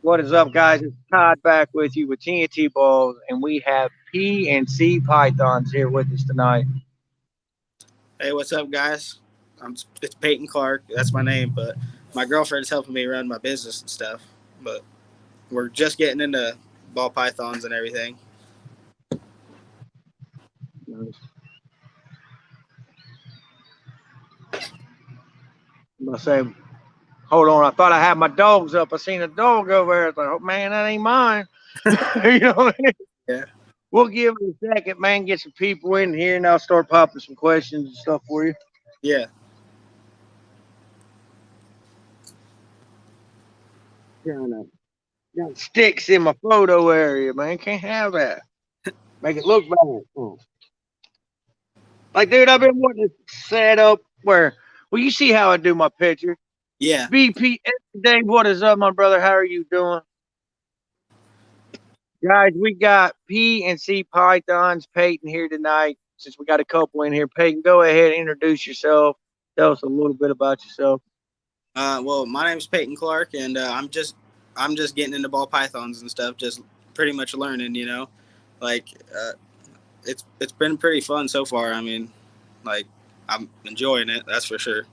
What is up, guys? It's Todd back with you with TNT Balls, and we have P&C Pythons here with us tonight. Hey, what's up, guys? It's Peyton Clark. That's my name, but my girlfriend's helping me run my business and stuff. But we're just getting into ball pythons and everything. I'm gonna say, hold on. I thought I had my dogs up. I seen a dog over there. I thought, oh man, that ain't mine. you know, what I mean? Yeah, We'll give it a second, man. Get some people in here, and I'll start popping some questions and stuff for you. yeah. Got sticks in my photo area, man. Can't have that. Make it look bad. Like, dude, I've been wanting to set up where, well, you see how I do my picture. Yeah. BP Dave, what is up, my brother? How are you doing? Guys, we got P&C Pythons, Peyton here tonight. Since we got a couple in here, Peyton, go ahead and introduce yourself. Tell us a little bit about yourself. Well, my name's Peyton Clark, and I'm just getting into ball pythons and stuff. Just pretty much learning, like it's been pretty fun so far. I mean, like I'm enjoying it. That's for sure.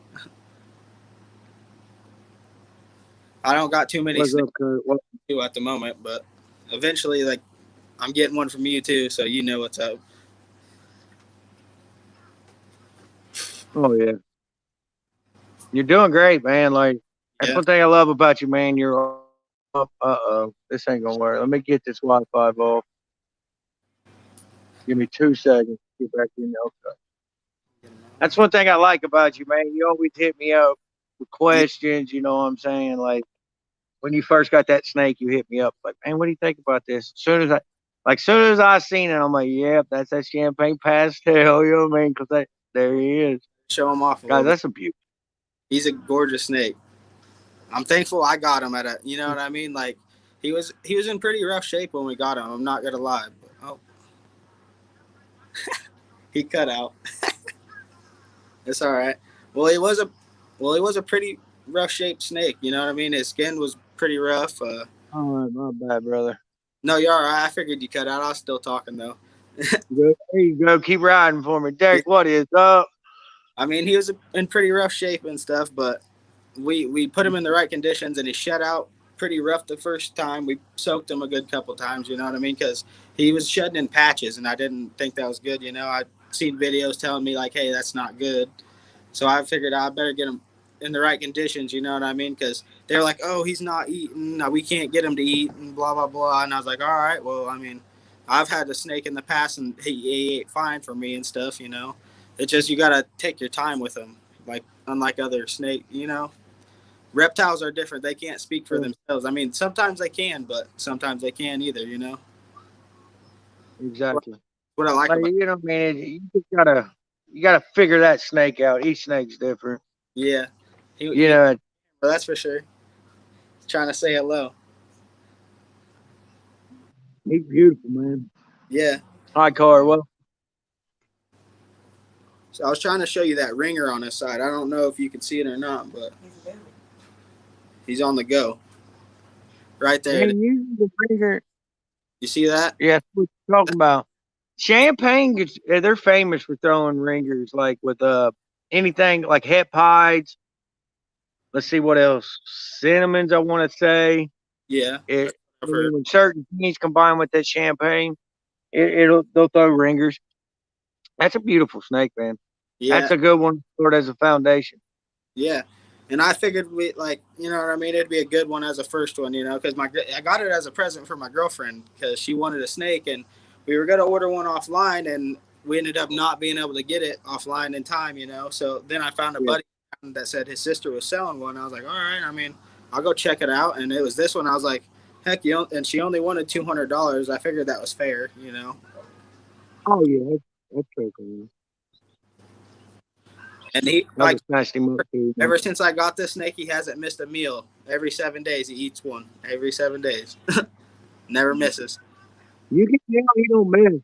I don't got too many What's snakes up, Kurt? What? to do at the moment, but eventually, like I'm getting one from you too, so you know what's up. Oh, yeah. You're doing great, man. Like, that's Yeah. one thing I love about you, man. You're up. Uh-oh. This ain't going to work. Let me get this Wi-Fi off. Give me 2 seconds. Get back in there. Okay. That's one thing I like about you, man. You always hit me up with questions. You know what I'm saying? Like, when you first got that snake, you hit me up like, man, what do you think about this? Soon as I seen it, I'm like, yep, that's that champagne pastel. You know what I mean? Because there he is, Show him off a guys. little bit. That's a beauty. He's a gorgeous snake. I'm thankful I got him at you know what I mean? Like he was in pretty rough shape when we got him. I'm not gonna lie. But, he cut out. It's all right. Well, he was a pretty rough shaped snake. You know what I mean? His skin was pretty rough. All right, my bad, brother. No, you're all right. I figured you cut out. I was still talking though. There you go. Keep riding for me, Yeah. Derek. What is up? I mean, he was in pretty rough shape and stuff, but we put him in the right conditions, and he shut out pretty rough the first time. We soaked him a good couple times, you know what I mean? Because he was shedding in patches, and I didn't think that was good. I'd seen videos telling me like, hey, that's not good. So I figured I better get him in the right conditions, you know what I mean? Because they're like, oh, he's not eating, we can't get him to eat, and blah blah blah. And I was like, all right, well, I mean, I've had a snake in the past, and he ate fine for me and stuff, you know. It's just you gotta take your time with him, like unlike other snake. Reptiles are different. They can't speak for themselves. I mean, sometimes they can, but sometimes they can't either. Exactly. What I like Like about man, you gotta figure that snake out. Each snake's different. yeah, You he know, well, that's for sure. Trying to say hello. he's beautiful, man. Yeah. Hi, Car. Well, So I was trying to show you that ringer on his side. I don't know if you can see it or not, but he's on the go. Right there. man, you the finger. You see that? Yeah, that's what you're talking about. Champagne, they're famous for throwing ringers like with anything like het pies. Let's see what else. Cinnamons, I want to say. Yeah. It I've heard. when certain things combine with that champagne, they'll throw ringers. That's a beautiful snake, man. Yeah. That's a good one sort as a foundation. Yeah. And I figured you know what I mean? It'd be a good one as a first one, because I got it as a present for my girlfriend because she wanted a snake, and we were going to order one offline, and we ended up not being able to get it offline in time. So then I found a Yeah. buddy that said his sister was selling one. I was like, all right, I mean, I'll go check it out. And it was this one. I was like, heck, and she only wanted $200. I figured that was fair. Oh yeah, that's pretty cool. And he I like just snatched him up too. ever since I got this snake, he hasn't missed a meal. Every 7 days, he eats one. Every 7 days, never misses. You can tell he don't miss.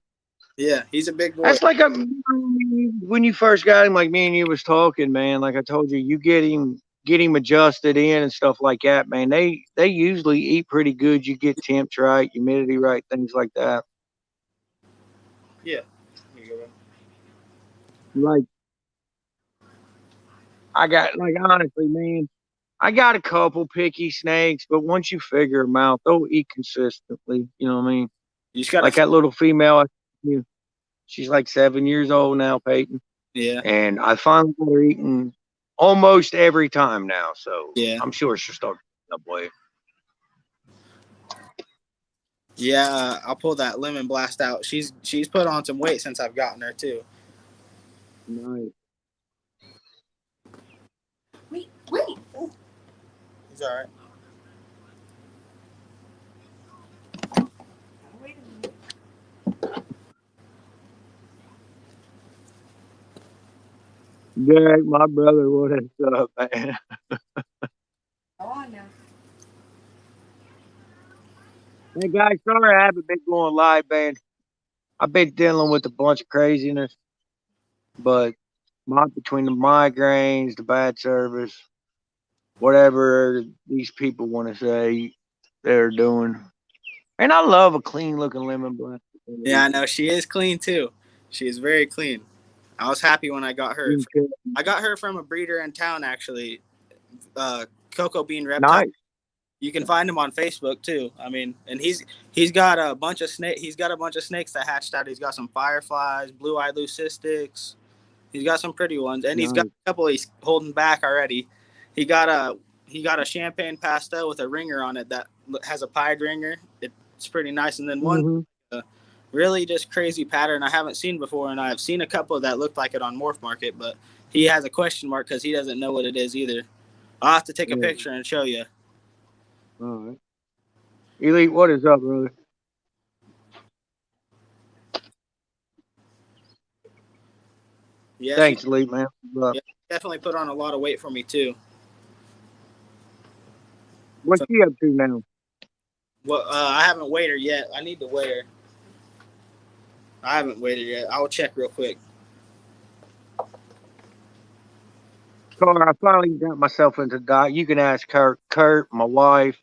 Yeah, he's a big boy. That's when you first got him, like me and you was talking, man. Like I told you, you get him get him adjusted in and stuff like that, man, they usually eat pretty good. You get temps right, humidity right, things like that. Yeah. Here you go. Like I got, like, honestly, man, I got a couple picky snakes, but once you figure them out, they'll eat consistently. You know what I mean? You just gotta. Like that little female, she's like 7 years old now, Peyton, Yeah. and I finally got her eating almost every time now. So Yeah. I'm sure she'll start up way. Yeah. I'll pull that lemon blast out. She's put on some weight since I've gotten her too. Nice. Wait. He's all right. Wait a minute. Derek, my brother, what is up, man? Go on now. Hey guys, sorry I haven't been going live, man. I've been dealing with a bunch of craziness, but between the migraines, the bad service, whatever these people want to say they're doing. And I love a clean looking lemon blend. Yeah, I know she is clean too. She is very clean. I was happy when I got her. I got her from a breeder in town, actually. Cocoa Bean Reptile. Nice. You can find him on Facebook too. I mean, and he's got a bunch of He's got a bunch of snakes that hatched out. He's got some fireflies, blue-eyed leucistics. He's got some pretty ones, and he's got a couple he's holding back already. He got a champagne pastel with a ringer on it that has a pied ringer. It's pretty nice, and then one really just crazy pattern I haven't seen before, and I've seen a couple that looked like it on Morph Market, but he has a question mark because he doesn't know what it is either. I'll have to take a picture and show you. All right. Elite, what is up, brother? Yeah, thanks, Elite, man. Yeah, definitely put on a lot of weight for me too. What's she up to now? Well, I haven't weighed her yet. I need to weigh her. I haven't weighed her yet. I'll check real quick. Car, I finally got myself into doc. You can ask Kurt, my wife,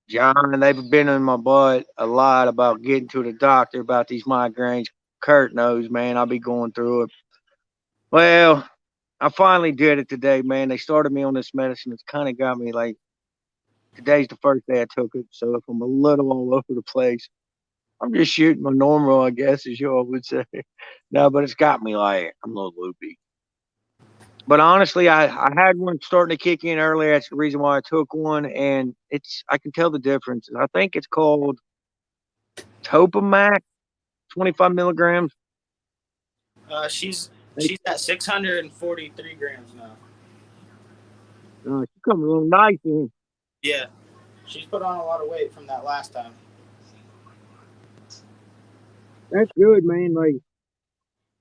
John. They've been in my butt a lot about getting to the doctor about these migraines. Kurt knows, man. I'll be going through it. Well, I finally did it today, man. They started me on this medicine. It's kind of got me like, today's the first day I took it. So if I'm a little all over the place, I'm just shooting my normal, I guess, as you all would say. No, but it's got me like, I'm a little loopy. But honestly, I had one starting to kick in earlier. That's the reason why I took one, and I can tell the difference. I think it's called Topamac, 25 milligrams. She's at 643 grams now. She's coming a little nice in. Yeah, she's put on a lot of weight from that last time. That's good, man. Like,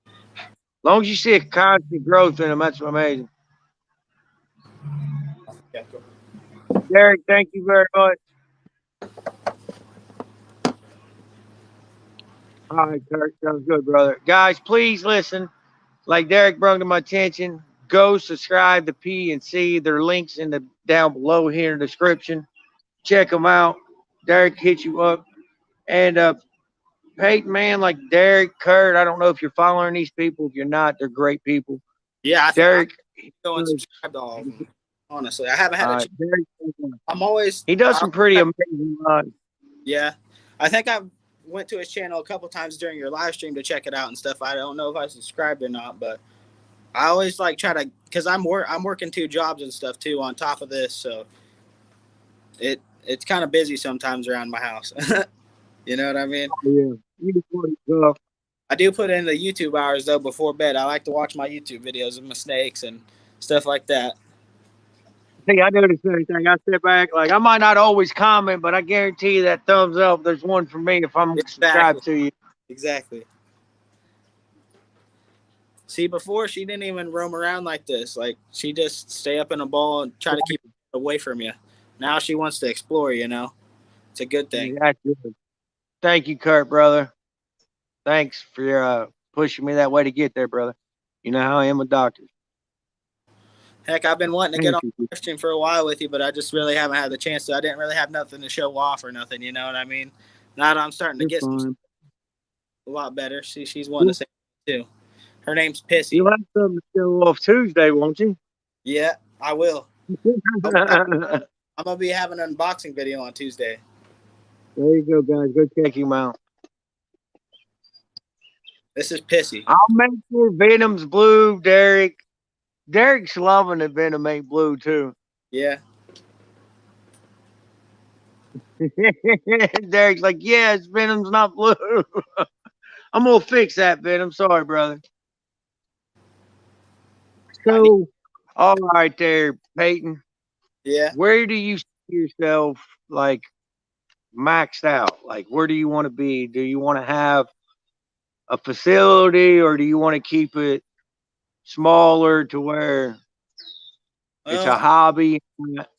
as long as you see a constant growth in them, that's amazing. Yeah, cool. Derek, thank you very much. All right, Kurt, sounds good, brother. Guys, please listen. Like Derek brought to my attention, go subscribe to P&C. There are links down below here in the description. Check them out. Derek hit you up. And Peyton, man, like Derek, Kurt, I don't know if you're following these people. If you're not, they're great people. Yeah, Derek, go and subscribe to all of them. Honestly, I haven't had a chance. Derek, I'm always. He does some pretty amazing lives. Yeah, I think I went to his channel a couple times during your live stream to check it out and stuff. I don't know if I subscribed or not, but I always like try to, because I'm working 2 jobs and stuff too on top of this, so it's kind of busy sometimes around my house. You know what I mean? Yeah. I do put in the YouTube hours though before bed. I like to watch my YouTube videos of mistakes and stuff like that. Hey, I do the same thing. I sit back, like I might not always comment, but I guarantee you that thumbs up, there's one for me if I'm subscribed to you. Exactly. See, before she didn't even roam around like this. Like she just stay up in a ball and try to keep away from you. Now she wants to explore, you know. It's a good thing. That's good. Thank you, Kurt, brother. Thanks for pushing me that way to get there, brother. You know how I am with doctors. Heck, I've been wanting to get Thank on you. question for a while with you, but I just really haven't had the chance to. I didn't really have nothing to show off or nothing. You know what I mean? Now that I'm starting to You're get some fine. a lot better. She's wanting to You, say too. Her name's you'll Pissy. have something to show off Tuesday, won't you? Yeah, I will. I'll be having, There I'm gonna be having an unboxing video on Tuesday. you go, guys. Go check him out. This is Pissy. I'll make sure Venom's blue, Derek. Derek's loving that Venom ain't blue, too. Yeah. Derek's like, yes, Venom's not blue. I'm going to fix that, Venom. Sorry, brother. I need, So, all right there, Peyton. yeah. Where do you see yourself, like, maxed out? Like, where do you want to be? Do you want to have a facility or do you want to keep it smaller to where it's a Well, hobby?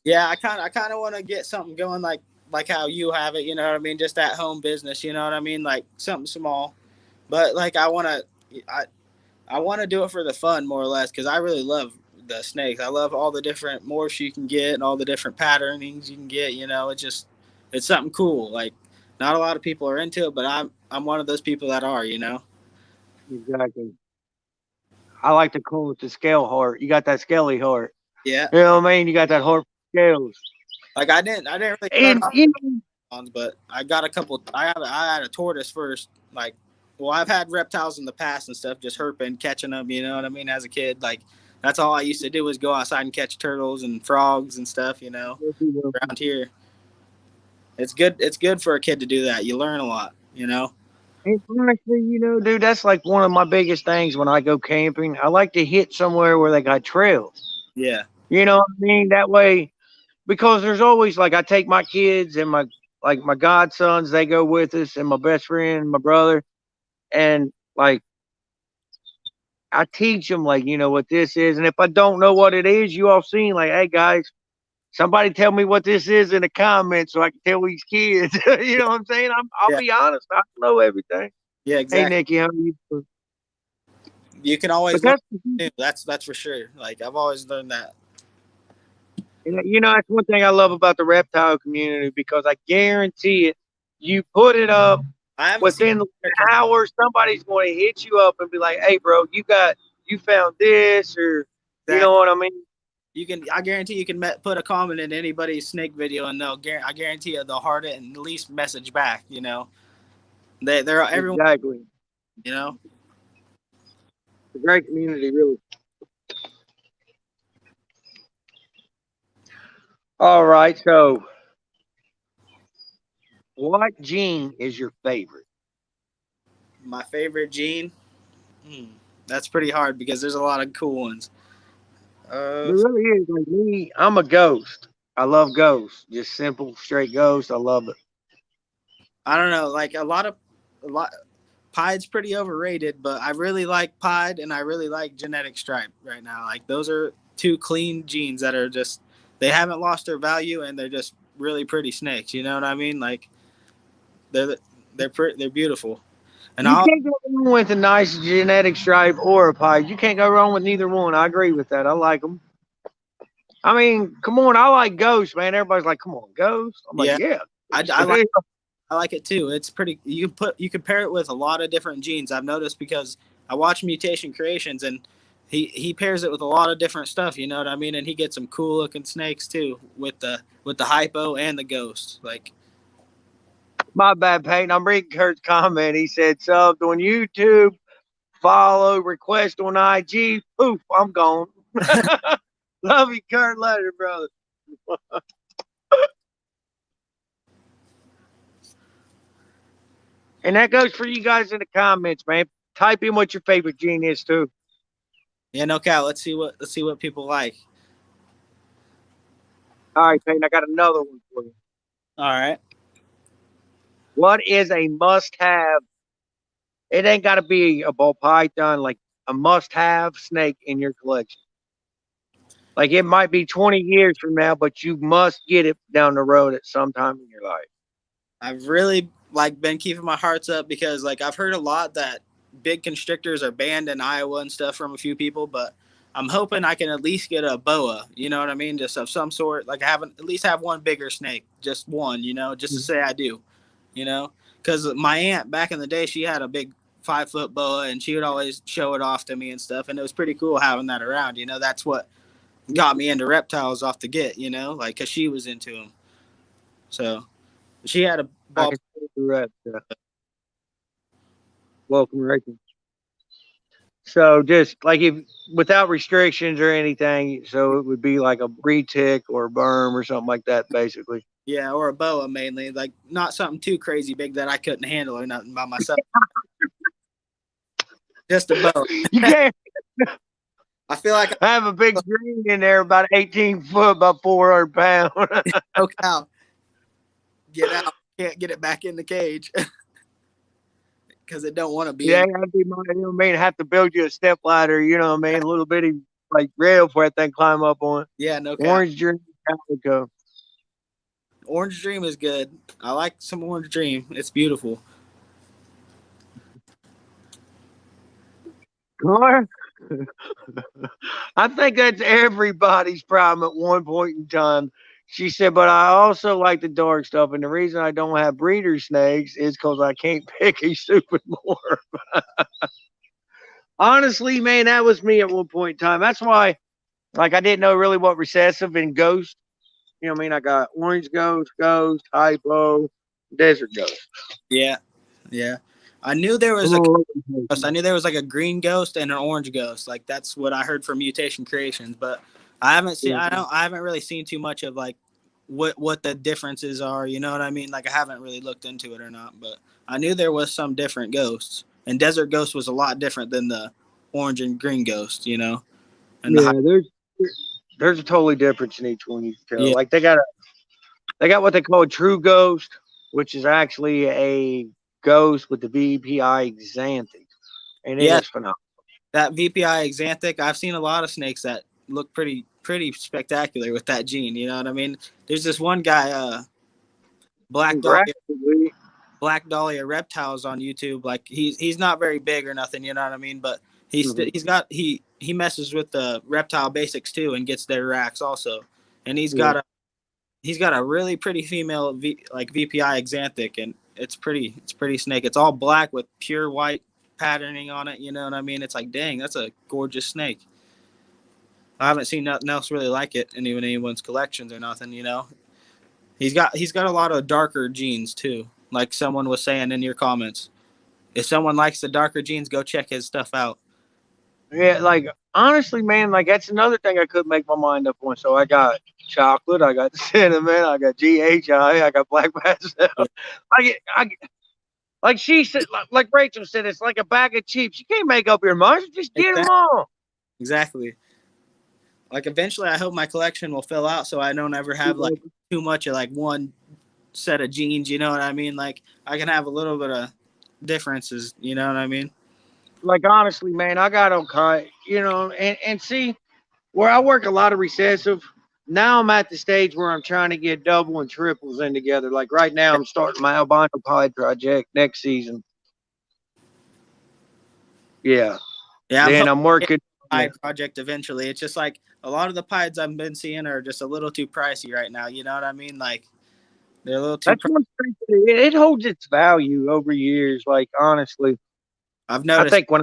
yeah. I kind of want to get something going like how you have it. You know what I mean? Just at home business. You know what I mean? Like something small, but like I want to do it for the fun more or less because I really love the snakes. I love all the different morphs you can get and all the different patternings you can get. You know, it's something cool. Like not a lot of people are into it, but I'm one of those people that are. You know. Exactly. I like to call it the scale heart. You got that scaly heart. Yeah. You know what I mean? You got that heart for scales. Like I didn't really start And off you know, on, but I got a couple. I had a tortoise first. Like, well, I've had reptiles in the past and stuff, just herping, catching them. You know what I mean? As a kid, like that's all I used to do was go outside and catch turtles and frogs and stuff. You know, around here, it's good. It's good for a kid to do that. You learn a lot. You know. and honestly, dude, that's like one of my biggest things when I go camping. I like to hit somewhere where they got trails. Yeah. You know what I mean? That way, because there's always like I take my kids and my godsons, they go with us, and my best friend, my brother, and like I teach them like what this is, and if I don't know what it is, you all seen like, hey guys, somebody tell me what this is in the comments so I can tell these kids. You know what I'm saying? I'll Yeah. be honest, I don't know everything. Yeah. Hey Exactly. Nikki, how are you doing? You can always learn Because new. That's for sure. Like I've always learned that. that's one thing I love about the reptile community because I guarantee it. You put it up I haven't seen within an their community. hour, somebody's going to hit you up and be like, "Hey, bro, you found this," or you know Exactly. what I mean? I guarantee you can put a comment in anybody's snake video, and I guarantee you they'll heart it and at least message back. You know, they're everyone. Exactly. You know, It's a great community, really. All right, so what gene is your favorite? my favorite gene. Hmm, that's pretty hard because there's a lot of cool ones. There really is. Like me, I'm a ghost. I love ghosts. Just simple, straight ghost. I love it. I don't know, like a lot. Pied's pretty overrated, but I really like Pied and I really like Genetic Stripe right now. Like those are two clean genes that are just they haven't lost their value and they're just really pretty snakes. You know what I mean? Like they're they're beautiful. And You I'll can't go wrong with a nice genetic stripe or a pied. You can't go wrong with neither one. I agree with that. I like them. I mean, come on. I like ghosts, man. Everybody's like, come on, ghosts. I'm like, yeah, yeah. I like I like it too. It's pretty. You can pair it with a lot of different genes. I've noticed because I watch Mutation Creations and he pairs it with a lot of different stuff. You know what I mean? And he gets some cool looking snakes too with the hypo and the ghost. Like My bad, Peyton. I'm reading Kurt's comment. He said, subbed on YouTube, follow, request on IG. Poof, I'm gone. Love you, Kurt. Later, brother. And that goes for you guys in the comments, man. Type in what your favorite gene is, too. yeah, no cow. Let's see what people like. All right, Peyton, I got another one for you. All right. What is a must have? It ain't got to be a ball python, like a must have snake in your collection. Like it might be 20 years from now, but you must get it down the road at some time in your life. I've really like been keeping my hearts up because like I've heard a lot that big constrictors are banned in Iowa and stuff from a few people, but I'm hoping I can at least get a boa, you know what I mean? Just of some sort. Like I haven't at least have one bigger snake, just one, you know, just to say I do, you know? Because my aunt back in the day, she had a big 5-foot boa and she would always show it off to me and stuff. And it was pretty cool having that around, you know? That's what got me into reptiles off the get, you know, like because she was into them. So she had a I ball. can see the rest. Welcome, Ricky. So just like if without restrictions or anything, so it would be like a retic or a berm or something like that, basically. Yeah, or a boa mainly, like not something too crazy big that I couldn't handle or nothing by myself. Just a boa. You can't I feel like I have a big green in there, about 18 foot, about 400 pounds. no cow. Get out. Can't get it back in the cage because it don't want to be Yeah, in. I'd be my, you know what I mean? Have to build you a step ladder, you know what I mean? A little bitty like rail for that thing climb up on. Yeah, no cow. Orange Dream Calico. Orange Dream is good. I like some Orange Dream. It's beautiful. Car? I think that's everybody's problem at one point in time. She said, but I also like the dark stuff. And the reason I don't have breeder snakes is because I can't pick a stupid morph. Honestly, man, that was me at one point in time. That's why, like, I didn't know really what recessive and ghost. You know what I mean? I got orange ghost, hypo, desert ghost. Yeah, yeah. I knew there was I'm a all over the ghost. I place. knew there was like a green ghost and an orange ghost. Like that's what I heard from Mutation Creations, but I haven't seen. Yeah. I haven't really seen too much of like what the differences are. You know what I mean? Like I haven't really looked into it or not, but I knew there was some different ghosts. And Desert Ghost was a lot different than the orange and green ghost. You know, and the Yeah, there's a totally difference in each one. You can tell. yeah, Like they got what they call a true ghost, which is actually a ghost with the VPI xanthic, and it yeah. is phenomenal. That VPI Xanthic, I've seen a lot of snakes that look pretty spectacular with that gene. You know what I mean? There's this one guy, Black Dahlia, Graphically, Black Dahlia Reptiles on YouTube. Like he's not very big or nothing. You know what I mean? But he messes with the reptile basics too and gets their racks also. And yeah, he's got a really pretty female like VPI Xanthic, and it's pretty snake. It's all black with pure white patterning on it. You know what I mean? It's like, dang, that's a gorgeous snake. I haven't seen nothing else really like it in even anyone's collections or nothing. You know, he's got a lot of darker genes too. Like someone was saying in your comments, if someone likes the darker genes, go check his stuff out. yeah. Like honestly, man, like that's another thing I couldn't make my mind up on. So I got chocolate, I got cinnamon, I got GHI, I got black pastel. Yeah, Like she said, like Rachel said, it's like a bag of chips. You can't make up your mind. Just get them exactly. all. Exactly. Like eventually, I hope my collection will fill out so I don't ever have like too much of like one set of genes. You know what I mean? Like I can have a little bit of differences. You know what I mean? Like honestly, man, I got okay, you know, and see where I work a lot of recessive. Now I'm at the stage where I'm trying to get double and triples in together. Like right now, I'm starting my albino pie project next season. Yeah, Yeah, I'm then hoping I'm working. pie project eventually. It's just like a lot of the pies I've been seeing are just a little too pricey right now. You know what I mean? Like they're a little too. That's one thing. It holds its value over years. Like honestly, I've I noticed. think when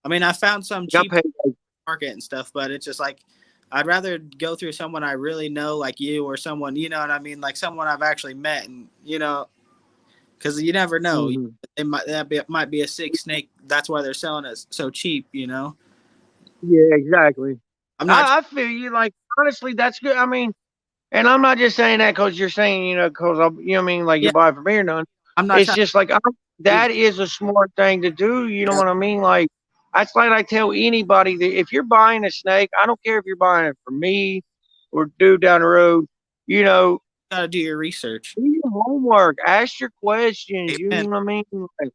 I mean, I found some I cheap paid like, market and stuff, but it's just like I'd rather go through someone I really know, like you, or someone you know what I mean, like someone I've actually met, and you know, because you never know, mhm. it might be a sick snake. That's why they're selling it so cheap. You know, Yeah, exactly. I'm not. I feel you. Like honestly, that's good. I mean, and I'm not just saying that because you're saying, you know, because you know what I mean, like you Yeah, buy from here, none. I'm not It's trying just like to. that is a smart thing to do. You know Yep, what I mean? Like that's like I tell anybody that if you're buying a snake, I don't care if you're buying it from me or dude down the road. You know, gotta do your research. do your homework, ask your questions. You know Amen. what I mean? Like,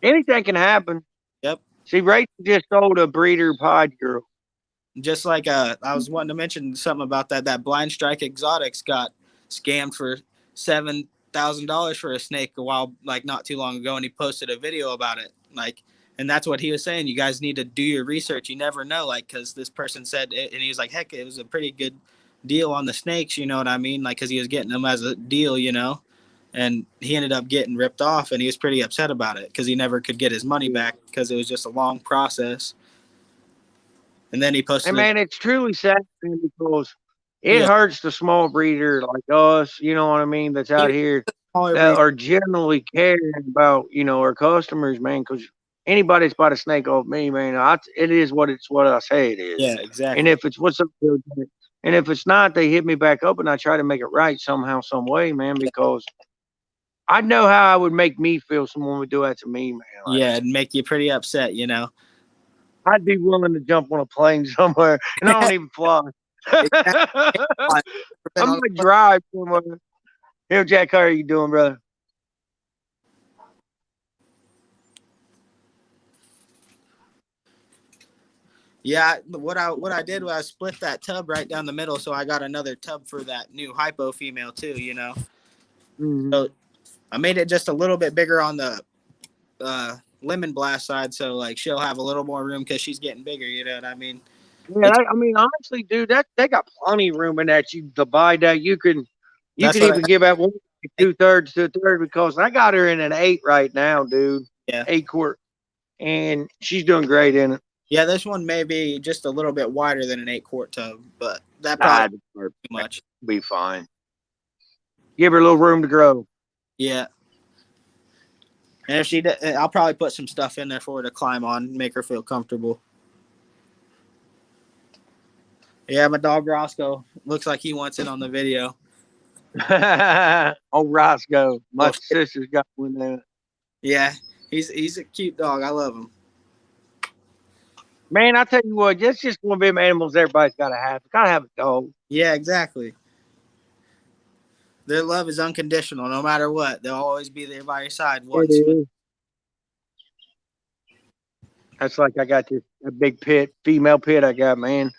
anything can happen. Yep. See, Rachel just sold a breeder pod girl. Just like I was wanting to mention something about that. That Blind Strike Exotics got scammed for $7,000 for a snake a while, like not too long ago, and he posted a video about it. Like, And that's what he was saying. You guys need to do your research. You never know, like, because this person said it, and he was like, heck, it was a pretty good deal on the snakes. You know what I mean? Like, because he was getting them as a deal, you know. And he ended up getting ripped off, and he was pretty upset about it because he never could get his money back because it was just a long process. And then he And posted it. man, it's truly sad, man, because it Yeah, hurts the small breeder like us, you know what I mean, that's out even here smaller that breed. are generally caring about, our customers, man, because anybody that's bought a snake off me, man, it is what I say it is. Yeah, And exactly. if it's what's up, and if it's not, they hit me back up and I try to make it right somehow, some way, man, Yeah, because I know how I would make me feel someone would do that to me, man. Like, yeah, it'd make you pretty upset, you know. I'd be willing to jump on a plane somewhere, and I don't even fly. Exactly. I've I been on might drive somewhere. Hey, Jack, how are you doing, brother? Yeah, what I did was I split that tub right down the middle, so I got another tub for that new hypo female too. You know, Mm-hmm. so I made it just a little bit bigger on the lemon blast side, so like she'll have a little more room because she's getting bigger. You know what I mean? Yeah, It's I mean, honestly, dude, that they got plenty of room in that you divide that. You that's can what even give out one 2/3 to a third because I got her in an 8 right now, dude. yeah, 8 quart, and she's doing great in it. yeah. This one may be just a little bit wider than an 8 quart tub, but that probably I'd too much. be fine. Give her a little room to grow. Yeah, and if I'll probably put some stuff in there for her to climb on, make her feel comfortable. Yeah, my dog Roscoe looks like he wants it on the video. Oh, Roscoe, Oh my sister's got one there. yeah, he's a cute dog. I love him. Man, I tell you what, that's just one of them animals everybody's got to have. Got to have a dog. Yeah, exactly. Their love is unconditional, no matter what. They'll always be there by your side. It Once, is. That's like I got this a big pit, female pit I got, man.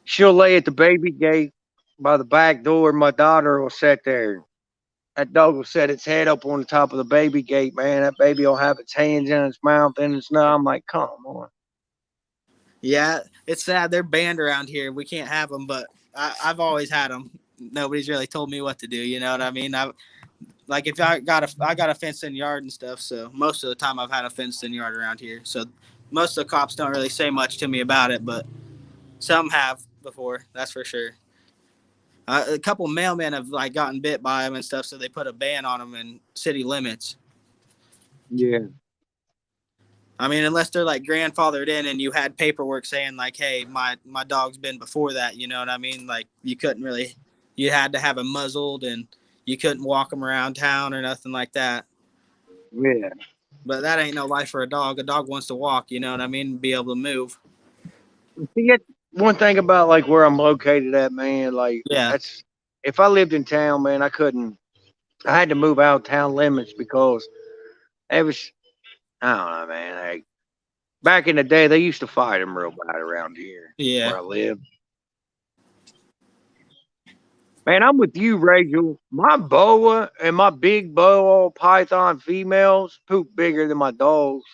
She'll lay at the baby gate by the back door. My daughter will sit there. That dog will set its head up on the top of the baby gate, man. That baby will have its hands in its mouth and its nose. I'm like, come on. yeah, it's sad they're banned around here. We can't have them, but I've always had them. Nobody's really told me what to do. You know what I mean? Like if I got a fenced in yard and stuff. So most of the time I've had a fenced in yard around here. So most of the cops don't really say much to me about it, but some have before. That's for sure. A couple mailmen have like gotten bit by them and stuff, so they put a ban on them in city limits. Yeah. I mean, unless they're like grandfathered in and you had paperwork saying like, hey, my dog's been before that, you know what I mean? Like you couldn't really, you had to have him muzzled and you couldn't walk him around town or nothing like that. Yeah. But that ain't no life for a dog. A dog wants to walk, you know what I mean? Be able to move. See, that's one thing about like where I'm located at, man. Like Yeah. that's if I lived in town, man, I couldn't. I had to move out of town limits because it was. I don't know, man. Like back in the day, they used to fight them real bad around here Yeah. where I live. Man, I'm with you, Rachel. My boa and my big boa python females poop bigger than my dogs.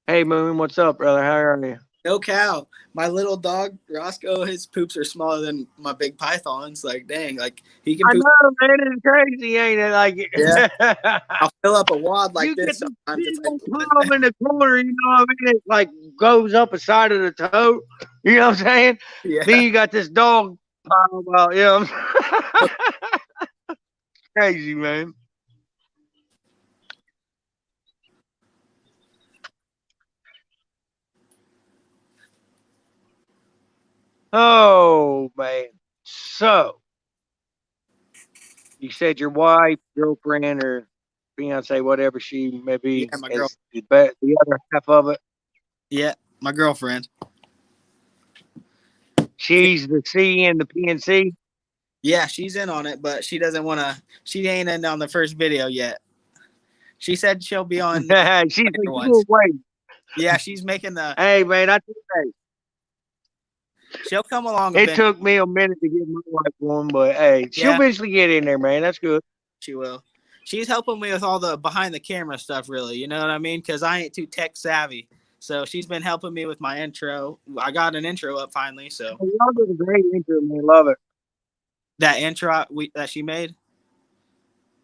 Hey, Moon, what's up, brother? How are you? No cow. My little dog, Roscoe, his poops are smaller than my big pythons. Like, dang, like he can I poop. know, man. It's crazy, ain't it? Yeah. Like, I'll fill up a wad like you get this the sometimes. It's big like, palm in the corner, you know what I mean? It like goes up a side of the toe. You know what I'm saying? yeah. Then you got this dog pile out, you know what I'm saying? Crazy, man. Oh, man. So, you said your wife, girlfriend, or fiance, whatever she may Yeah, be, my girl. is the other half of it. Yeah, my girlfriend. She's the C in the P&C. Yeah, she's in on it, but she doesn't want to. She ain't in on the first video yet. She said she'll be on She's later like, ones. wait. Yeah, she's making the. Hey, man, I tell you, She'll come along it eventually. took me a minute to get my wife one, but hey, she'll Yeah, eventually get in there, man. That's good. she will. she's helping me with all the behind the camera stuff, really. You know what I mean? Because I ain't too tech savvy. So she's been helping me with my intro. I got an intro up finally. So Y'all did a great intro, man. Love it. that intro that she made.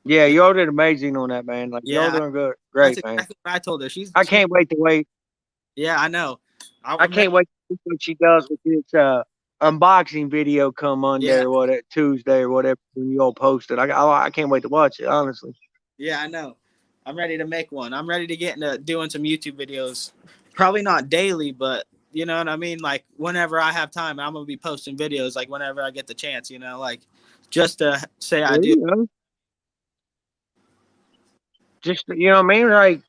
Yeah, y'all did amazing on that, man. Like y'all Yeah, doing good. that's Great, man. exactly what I told her. I can't wait to wait. Yeah, I know. I can't wait to see what she does with this unboxing video come Monday Yeah. or what Tuesday or whatever when you all post it. I can't wait to watch it, honestly. Yeah, I know. I'm ready to make one. I'm ready to get into doing some YouTube videos. Probably not daily, but you know what I mean? Like whenever I have time, I'm gonna be posting videos like whenever I get the chance, you know, like just to say I There do. you go. Just you know what I mean? Like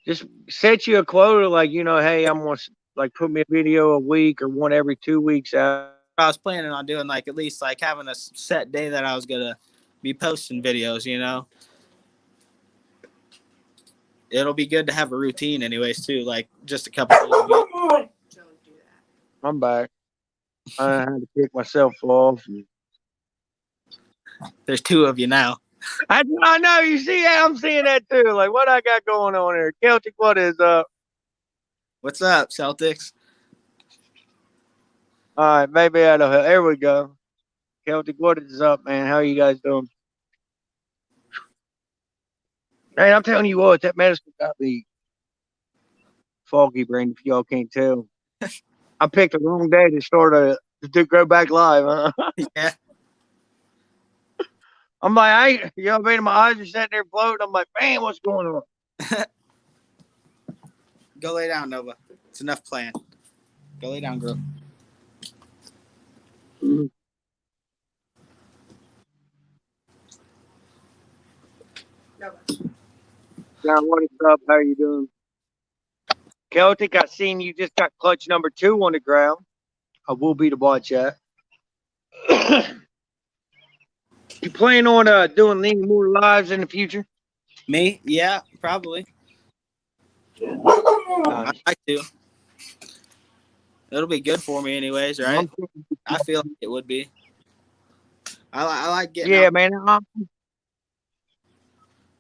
just set you a quota, like, hey, I'm gonna like put me a video a week or one every 2 weeks out. I was planning on doing like at least like having a set day that I was gonna be posting videos, you know. It'll be good to have a routine anyways too, like just a couple days a week. Don't do that. I'm back. I had to pick myself off. There's two of you now. I know. You see, I'm seeing that too. Like, what I got going on here? Celtic, what is up? What's up, Celtics? All right, maybe I don't. There we go. Celtic, what is up, man? How are you guys doing? Hey, I'm telling you what, that medicine got me foggy brain. If y'all can't tell, I picked the wrong day to start to go back live. Huh? Yeah. I'm like, you know what I mean? My eyes are sitting there floating. I'm like, man, what's going on? Go lay down, Nova. It's enough playing. Go lay down, girl. Mm-hmm. No. John, what is up? How are you doing? Celtic, I seen you just got clutch number 2 on the ground. I will be the bot chat. You plan on doing any more lives in the future? Me? Yeah, probably. I'd like to. It'll be good for me anyways, right? I feel like it would be. I like getting Yeah, out. man.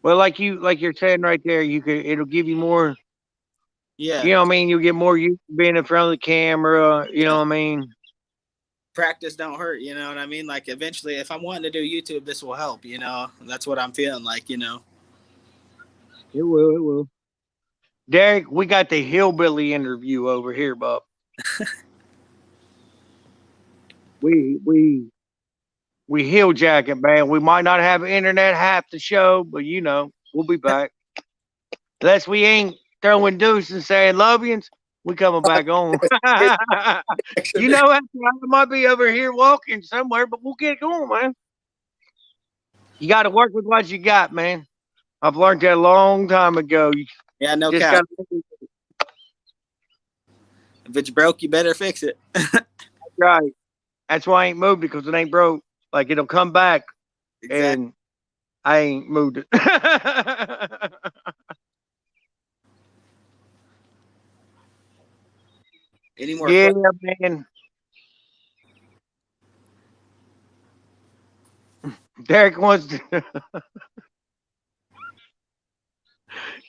Well, like you're saying right there, it'll give you more. Yeah. You know what I mean? You'll get more used to being in front of the camera. You know what I mean? Practice don't hurt, you know what I mean? Like eventually if I'm wanting to do YouTube, this will help, you know. That's what I'm feeling like, you know. It will, it will. Derek, we got the hillbilly interview over here, Bob. we hill jacket, man. We might not have internet half the show, but we'll be back. Unless we ain't throwing deuce and saying love yous, we coming back on. I might be over here walking somewhere, but we'll get going, man. You got to work with what you got, man. I've learned that a long time ago. Yeah, no Just cap. gotta, If it's broke, you better fix it. right. That's why I ain't moved it, because it ain't broke. Like, it'll come back, Exactly. and I ain't moved it. Any more Yeah, questions? man. Derek wants to.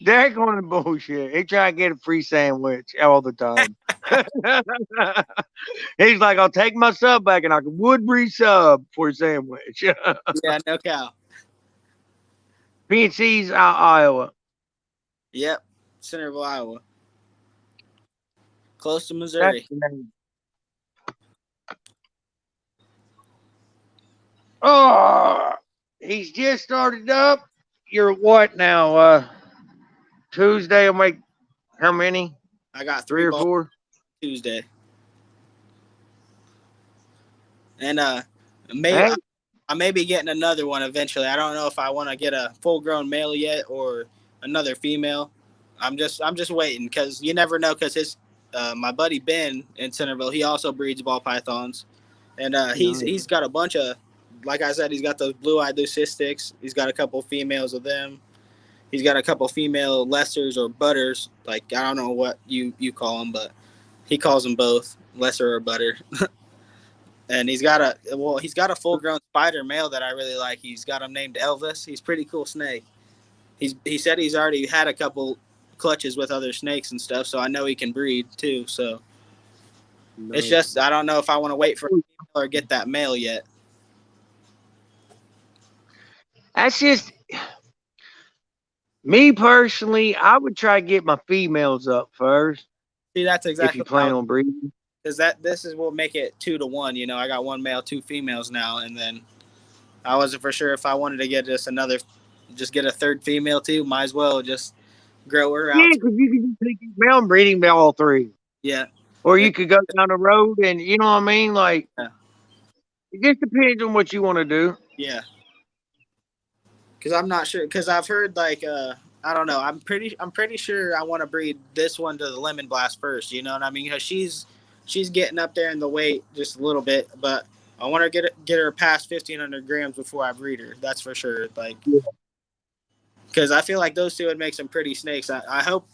Derek on the bullshit. He try to get a free sandwich all the time. He's like, I'll take my sub back and I would resub for a sandwich. Yeah, no cow. P&C's Iowa. Yep. Centerville, Iowa. Close to That's Missouri. the name. Oh, he's just started up. You're what now? Tuesday will make how many? I got 3 or balls 4? Tuesday. And Hey, I may be getting another one eventually. I don't know if I want to get a full grown male yet or another female. I'm just waiting, because you never know, because his my buddy Ben in Centerville, he also breeds ball pythons. And he's got a bunch of, like I said, he's got those blue-eyed leucistics. He's got a couple females of them. He's got a couple female lessers or butters. Like, I don't know what you call them, but he calls them both, lesser or butter. and he's got a full grown spider male that I really like. He's got him named Elvis. He's a pretty cool snake. He said he's already had a couple clutches with other snakes and stuff, so I know he can breed too. So it's just I don't know if I want to wait for a female or get that male yet. That's just me personally. I would try to get my females up first See, that's if exactly you plan on breeding. because this is what make it 2-1. You know, I got one male, two females now, and then I wasn't for sure if I wanted to get just get a third female too. Might as well just grow her Yeah, out. because you could just take your male and breeding all three, Yeah, or you could go down the road and you know what I mean. Like yeah, it just depends on what you want to do. yeah. Because I'm not sure. Because I've heard like I don't know. I'm pretty sure I want to breed this one to the lemon blast first. You know what I mean? Because she's getting up there in the weight just a little bit, but I want to get her past 1,500 grams before I breed her. That's for sure. Like, because I feel like those two would make some pretty snakes. I hope.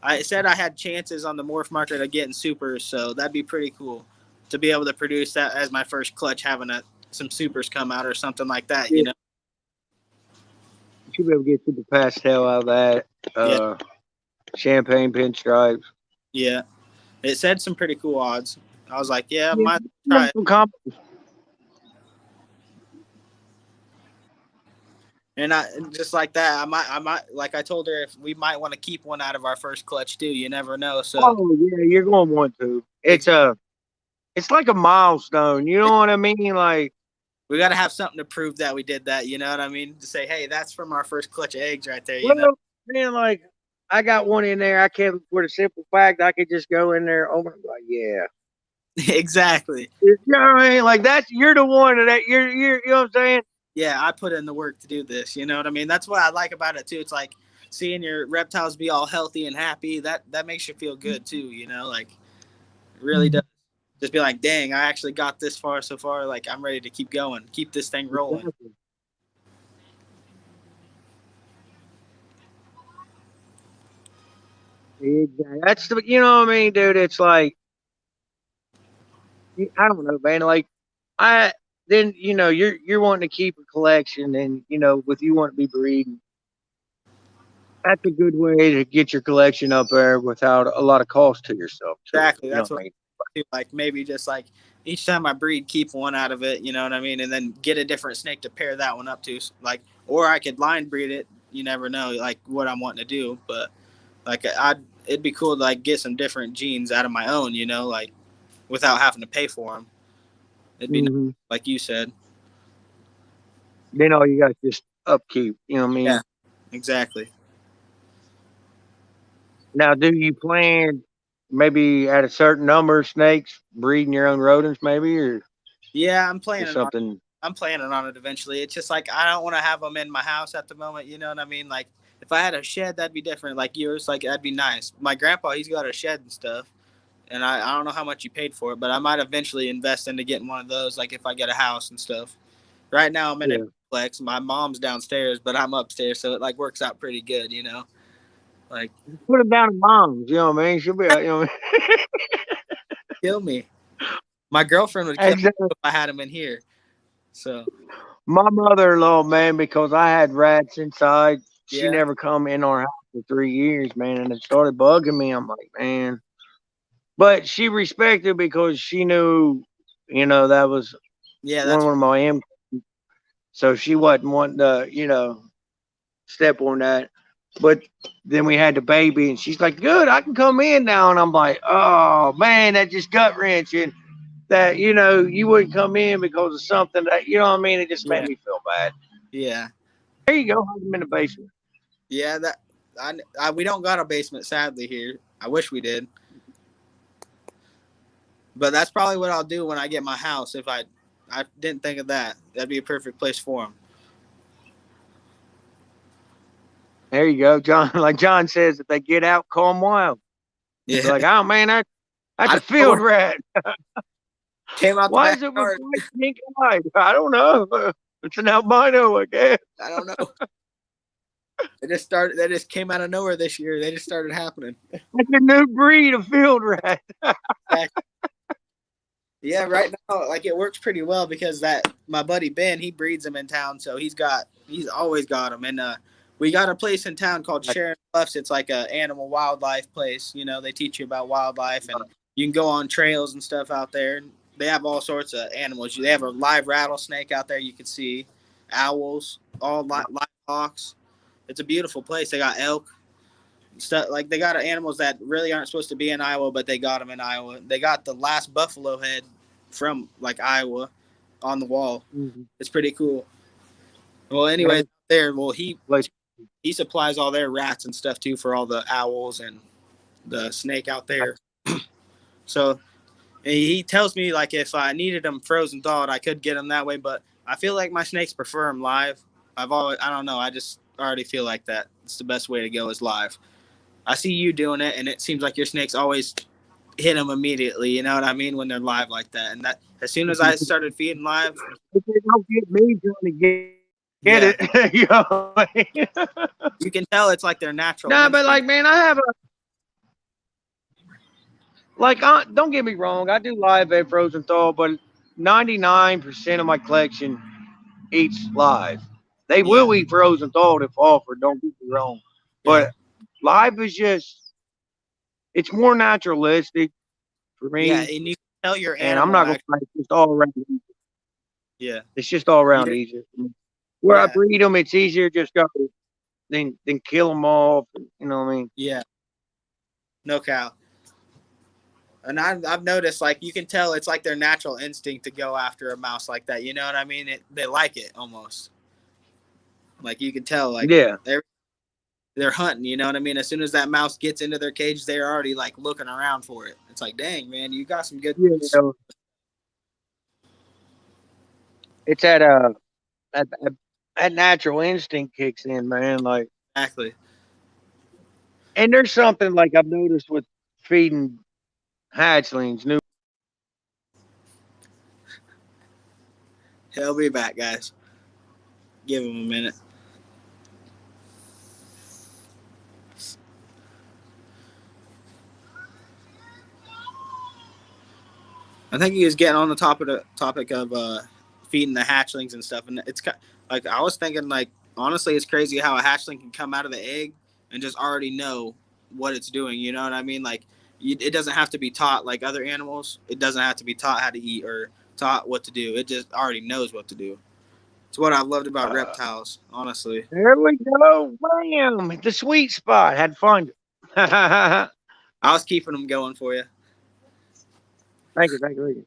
I said I had chances on the morph market of getting supers, so that'd be pretty cool to be able to produce that as my first clutch, having some supers come out or something like that. Yeah. You know. You should be able to get super pastel out of that. Yeah. Champagne pinstripes. Yeah. It said some pretty cool odds. I was like, yeah, I Yeah, might try it. And I just like that, I might, like I told her, if we might want to keep one out of our first clutch too. You never know. So Oh yeah, you're going to want to. It's like a milestone. You know what I mean? Like we got to have something to prove that we did that. You know what I mean? To say, hey, that's from our first clutch of eggs right there. You know? well, man, like I got one in there. I can't for the simple fact I could just go in there. Oh my god, yeah. Exactly. You know what I mean? Like you're the one that you're you know what I'm saying? Yeah, I put in the work to do this. You know what I mean? That's what I like about it too. It's like seeing your reptiles be all healthy and happy. That makes you feel good too. You know, like it really does. Just be like, dang, I actually got this far so far. Like I'm ready to keep going, keep this thing rolling. Exactly. That's the you know what I mean, dude. It's like I don't know, man. Like I then you know you're wanting to keep a collection, and you know with you wanting to be breeding. That's a good way to get your collection up there without a lot of cost to yourself. Too. Exactly. You know That's what what I mean? I do. Like maybe just like each time I breed, keep one out of it. You know what I mean? And then get a different snake to pair that one up to. Like, or I could line breed it. You never know, like what I'm wanting to do. But like it'd be cool to like get some different genes out of my own. You know, like without having to pay for them. It'd be nice, like you said. Then all you got is just upkeep. You know what I mean? Yeah, exactly. Now, do you plan maybe at a certain number of snakes breeding your own rodents, maybe, or Yeah, I'm planning something? I'm planning on it eventually. It's just like I don't want to have them in my house at the moment. You know what I mean? Like if I had a shed, that'd be different. Like yours, like that'd be nice. My grandpa, he's got a shed and stuff, and I don't know how much he paid for it, but I might eventually invest into getting one of those. Like if I get a house and stuff. Right now, I'm in a duplex. My mom's downstairs, but I'm upstairs, so it like works out pretty good. You know, like Put them down to moms. You know what I mean? She'll be, you know. What I mean? kill me. My girlfriend would kill Exactly. me if I had him in here. So My mother-in-law, man, because I had rats inside, she yeah, never come in our house for 3 years, man, and it started bugging me. I'm like, man, but she respected because she knew, you know, that was yeah, one that's of my M. So she wasn't wanting to, you know, step on that. But then we had the baby, and she's like, "Good, I can come in now." And I'm like, "Oh man, that just gut wrenching. That you know you wouldn't come in because of something that you know what I mean. It just made yeah, me feel bad." yeah, There you go. I'm in the basement. yeah. That we don't got a basement sadly here. I wish we did, but that's probably what I'll do when I get my house. If I didn't think of that, that'd be a perfect place for them. There you go, John. Like John says, if they get out, call them wild. Yeah, They're like, "Oh man, that's I a field rat. came out the Why is it with backyard. white pink eyes? I don't know. It's an albino, I guess." I don't know. They just started. They just came out of nowhere this year. They just started happening. That's a new breed of field rat. Yeah, right now, like it works pretty well because that my buddy Ben, he breeds them in town, so he's always got them, and we got a place in town called Sharon Bluffs. It's like a animal wildlife place. You know, they teach you about wildlife, and you can go on trails and stuff out there. They have all sorts of animals. They have a live rattlesnake out there you can see, owls, all live hawks. It's a beautiful place. They got elk stuff, like they got animals that really aren't supposed to be in Iowa, but they got them in Iowa. They got the last buffalo head from like Iowa on the wall. Mm-hmm. It's pretty cool. Well, anyways, there. Well, he supplies all their rats and stuff too for all the owls and the snake out there. So he tells me like if I needed them frozen thawed, I could get them that way. But I feel like my snakes prefer them live. I don't know. I just already feel like that. It's the best way to go is live. I see you doing it, and it seems like your snakes always hit them immediately. You know what I mean when they're live like that. And that as soon as I started feeding live, If they don't get me trying to get yeah, it, you know. you can tell it's like their natural. Nah, but like, man, I have a like. Don't get me wrong, I do live at frozen thaw, but 99% of my collection eats live. They will eat frozen thawed if offered. Don't get me wrong, but live is just it's more naturalistic for me. Yeah, and you can tell your animal. And I'm not gonna fight. It's just all around. Yeah, it's just all around easier. Where I breed them, it's easier just go than kill them off. You know what I mean? Yeah. No cow. And I've noticed, like, you can tell it's like their natural instinct to go after a mouse like that. You know what I mean? They like it almost. Like, you can tell, like, they're hunting. You know what I mean? As soon as that mouse gets into their cage, they're already, like, looking around for it. It's like, dang, man, you got some good. Yeah, it's that natural instinct kicks in, man. Like, exactly. And there's something like I've noticed with feeding hatchlings. He'll be back, guys. Give him a minute. I think he was getting on the topic of feeding the hatchlings and stuff, and it's like I was thinking, like honestly, it's crazy how a hatchling can come out of the egg and just already know what it's doing. You know what I mean? Like it doesn't have to be taught like other animals. It doesn't have to be taught how to eat or taught what to do. It just already knows what to do. It's what I've loved about reptiles, honestly. There we go. Bam! The sweet spot. Had fun. I was keeping them going for you. Thank you.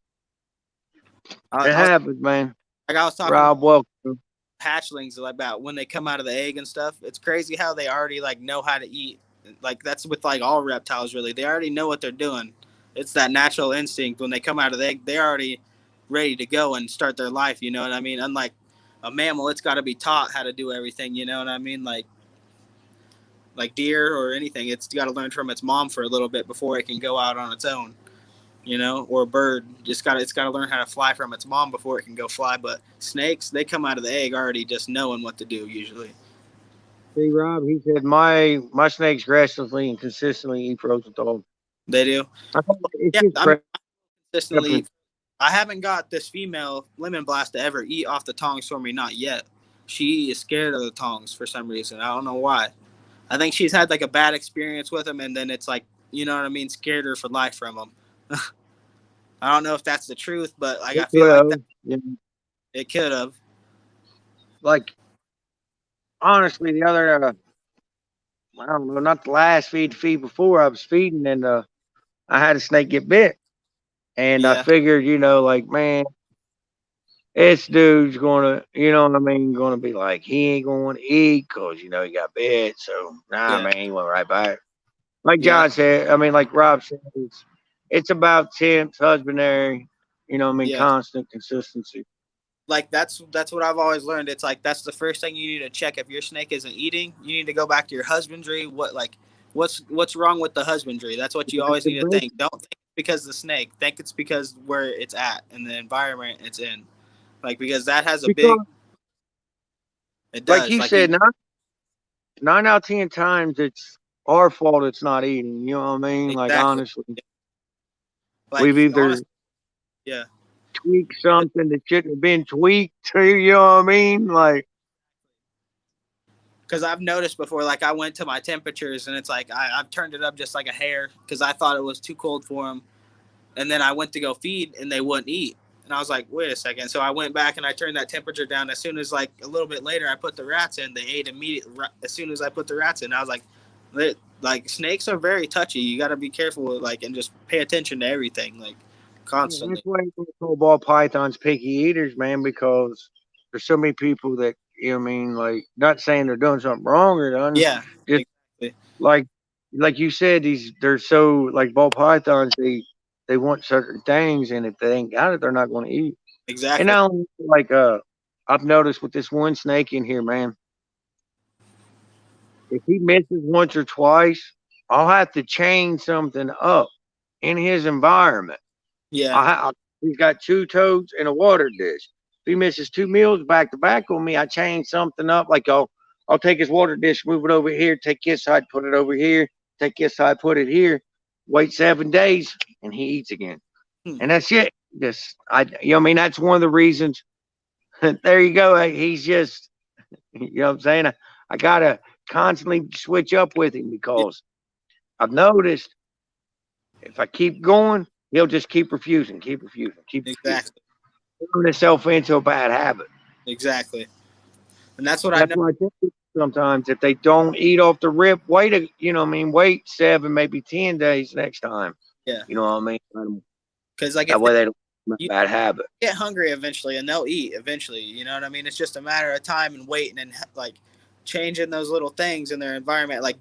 It happens, man. Like I was talking, Rob, welcome. Hatchlings about when they come out of the egg and stuff. It's crazy how they already like know how to eat. Like that's with like all reptiles, really. They already know what they're doing. It's that natural instinct when they come out of the egg. They're already ready to go and start their life. You know what I mean? Unlike a mammal, it's got to be taught how to do everything. You know what I mean? Like deer or anything, it's got to learn from its mom for a little bit before it can go out on its own. You know, or a bird it's got to learn how to fly from its mom before it can go fly. But snakes, they come out of the egg already just knowing what to do usually. See, Rob, he said my snakes aggressively and consistently eat frozen thaw. They do. I'm consistently. I haven't got this female lemon blast to ever eat off the tongs for me, not yet. She is scared of the tongs for some reason. I don't know why. I think she's had like a bad experience with them, and then it's like, you know what I mean, scared her for life from them. I don't know if that's the truth, but like I feel like it could have. Like honestly, the other I don't know, not the last feed before I was feeding, and I had a snake get bit, and I figured, you know, like man, this dude's gonna, you know what I mean, gonna be like he ain't gonna want to eat because you know he got bit. So man, he went right back. Like John said, I mean, like Rob said, it's about temps, husbandry, you know what I mean, constant consistency. Like that's what I've always learned. It's like that's the first thing you need to check if your snake isn't eating. You need to go back to your husbandry. What's wrong with the husbandry? That's what you always need to think. Don't think it's because of the snake. Think it's because where it's at and the environment it's in. Like because that has a big. It does. Like you said, 9 out of 10 times it's our fault it's not eating. You know what I mean? Exactly. Like honestly, like, we've either Yeah. tweak something that shouldn't have been tweaked. You know what I mean? Like, Because I've noticed before, like I went to my temperatures and it's like I've turned it up just like a hair because I thought it was too cold for them. And then I went to go feed and they wouldn't eat. And I was like, wait a second. So I went back and I turned that temperature down. As soon as like a little bit later, I put the rats in. They ate immediately as soon as I put the rats in. I was like snakes are very touchy. You got to be careful, like, and just pay attention to everything, like, that's constantly. why we call ball pythons picky eaters, man, because there's so many people that, you know what I mean? Like, not saying they're doing something wrong or done, Yeah, just exactly. like, like you said, they're so, like ball pythons, they want certain things, and if they ain't got it, they're not going to eat. And Exactly. now, like, I've noticed with this one snake in here, man, if he misses once or twice, I'll have to change something up in his environment. Yeah. He's got two toads and a water dish. If he misses two meals back to back on me, I change something up. Like I'll take his water dish, move it over here, take his side, put it over here, take his side, put it here. Wait 7 days, and he eats again. Hmm. And that's it. Just you know, what I mean, that's one of the reasons. There you go. He's just, you know, what I'm saying. I gotta constantly switch up with him Yeah, because I've noticed if I keep going, he'll just keep refusing, keep refusing, keep refusing. exactly. Turn himself into a bad habit. Exactly. And that's what I That's know. why I tell people sometimes if they don't eat off the rip, wait you know what I mean, wait 7, maybe 10 days next time. Yeah. You know what I mean? Because like That if way they don't have a you bad habit. get hungry eventually and they'll eat eventually, you know what I mean? It's just a matter of time and waiting and like changing those little things in their environment. Like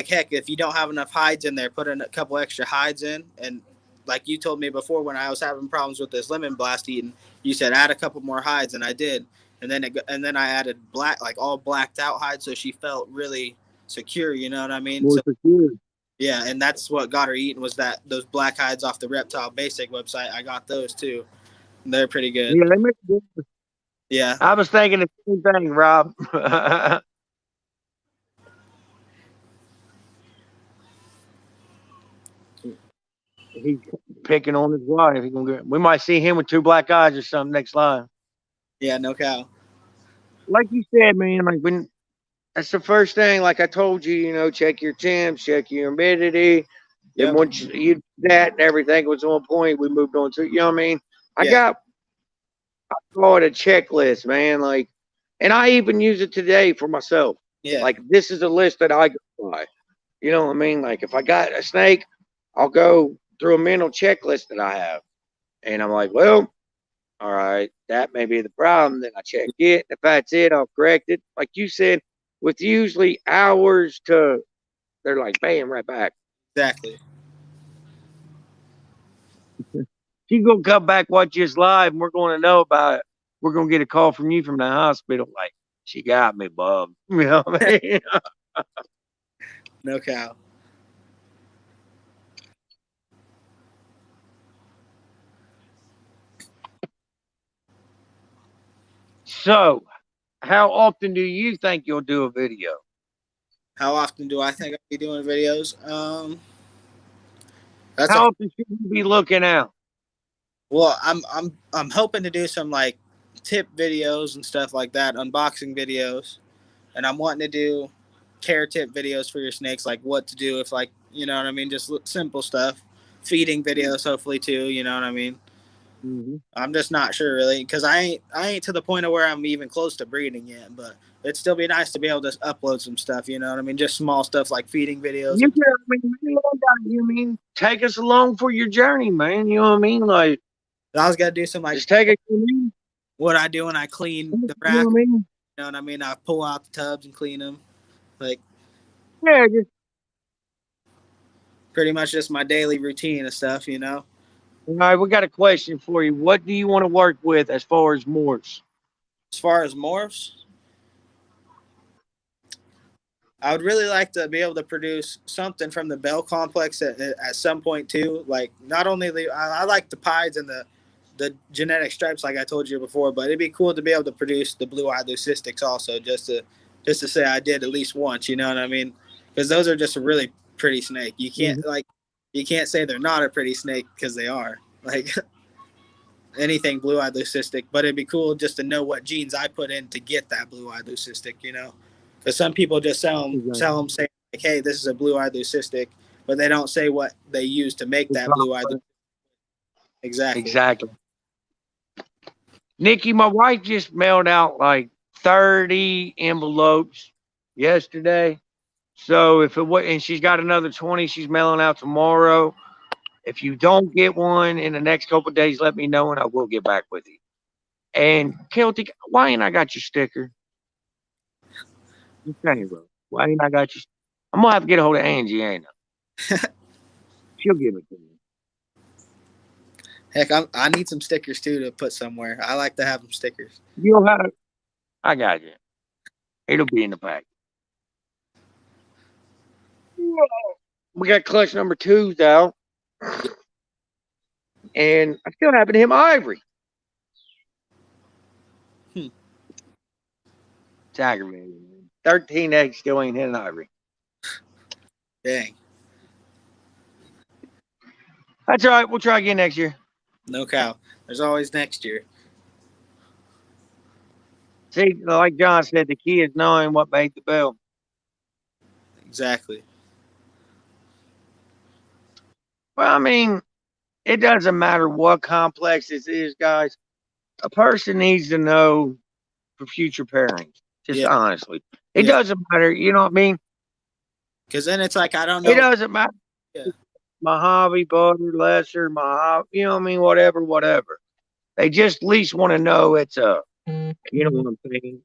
heck, if you don't have enough hides in there, put in a couple extra hides in. And like you told me before when I was having problems with this lemon blast eating, you said add a couple more hides, and I did. And then I added black, like all blacked out hides, so she felt really secure. You know what I mean? More So secure. yeah, and that's what got her eating was that those black hides off the Reptile Basic website. I got those too. They're pretty good. Yeah, they make a difference. Yeah. I was thinking the same thing, Rob. He's picking on his wife. We might see him with two black eyes or something next live. Yeah, no cow. Like you said, man, like when that's the first thing. Like I told you, you know, check your temps, check your humidity. Then Yep. once you did that and everything was on point, we moved on to, you know what I mean? I Yeah. got, I call it a checklist, man. Like, and I even use it today for myself. Yeah. Like, this is a list that I go by. You know what I mean? Like, if I got a snake, I'll go through a mental checklist that I have. And I'm like, well, all right, that may be the problem. Then I check it. If that's it, I'll correct it. Like you said, with usually hours to, they're like, bam, right back. Exactly. She's gonna come back watch this live, and we're gonna know about it. We're gonna get a call from you from the hospital, like she got me, bub. You know what I mean? No cow. So, how often do you think you'll do a video? How often do I think I'll be doing videos? That's a How often should you be looking out? well. I'm hoping to do some like tip videos and stuff like that, unboxing videos, and I'm wanting to do care tip videos for your snakes, like what to do if like you know what I mean, just simple stuff. Feeding videos, hopefully too. You know what I mean. Mm-hmm. I'm just not sure really because I ain't to the point of where I'm even close to breeding yet, but it'd still be nice to be able to upload some stuff. You know what I mean? Just small stuff like feeding videos. You can, I mean, you mean take us along for your journey, man. You know what I mean? Like, I was gonna do some like just take it. You know what I do when I clean the what I rack. mean? You know what I mean? I pull out the tubs and clean them. Like Yeah, just pretty much just my daily routine and stuff. You know. all right. We got a question for you. What do you want to work with as far as morphs? As far as morphs, I would really like to be able to produce something from the Bell complex at some point too. Like not only I like the pies and the genetic stripes like I told you before, but it'd be cool to be able to produce the blue-eyed leucistics also just to say I did at least once. You know what I mean? Because those are just a really pretty snake. You can't Mm-hmm. you can't say they're not a pretty snake because they are. Like anything blue-eyed leucistic, but it'd be cool just to know what genes I put in to get that blue-eyed leucistic, you know? Because some people just sell them saying, like, hey, this is a blue-eyed leucistic, but they don't say what they use to make that blue-eyed leucistic. Exactly. Exactly. Nikki, my wife just mailed out like 30 envelopes yesterday. So if it was, and she's got another 20 she's mailing out tomorrow. If you don't get one in the next couple of days, let me know and I will get back with you. And Kelty, why ain't I got your sticker? Okay, bro. Why ain't I got you? I'm gonna have to get a hold of Angie, ain't I? She'll give it to me. Heck, I need some stickers too to put somewhere. I like to have some stickers. You'll have. I got you. It'll be in the pack. We got clutch number 2s out, and I still happen to hit my ivory. It's aggravating. 13 eggs still ain't hitting ivory. Dang. That's all right. We'll try again next year. No cow. There's always next year. See, like John said, the key is knowing what made the bill. Exactly. Well, I mean, it doesn't matter what complex this is, guys. A person needs to know for future pairings. Just honestly, it doesn't matter. You know what I mean? Because then it's like, I don't know. It doesn't matter. Yeah. Mojave, butter, lesser, Mojave, you know what I mean? Whatever. They just at least want to know it's a, you know what I'm saying?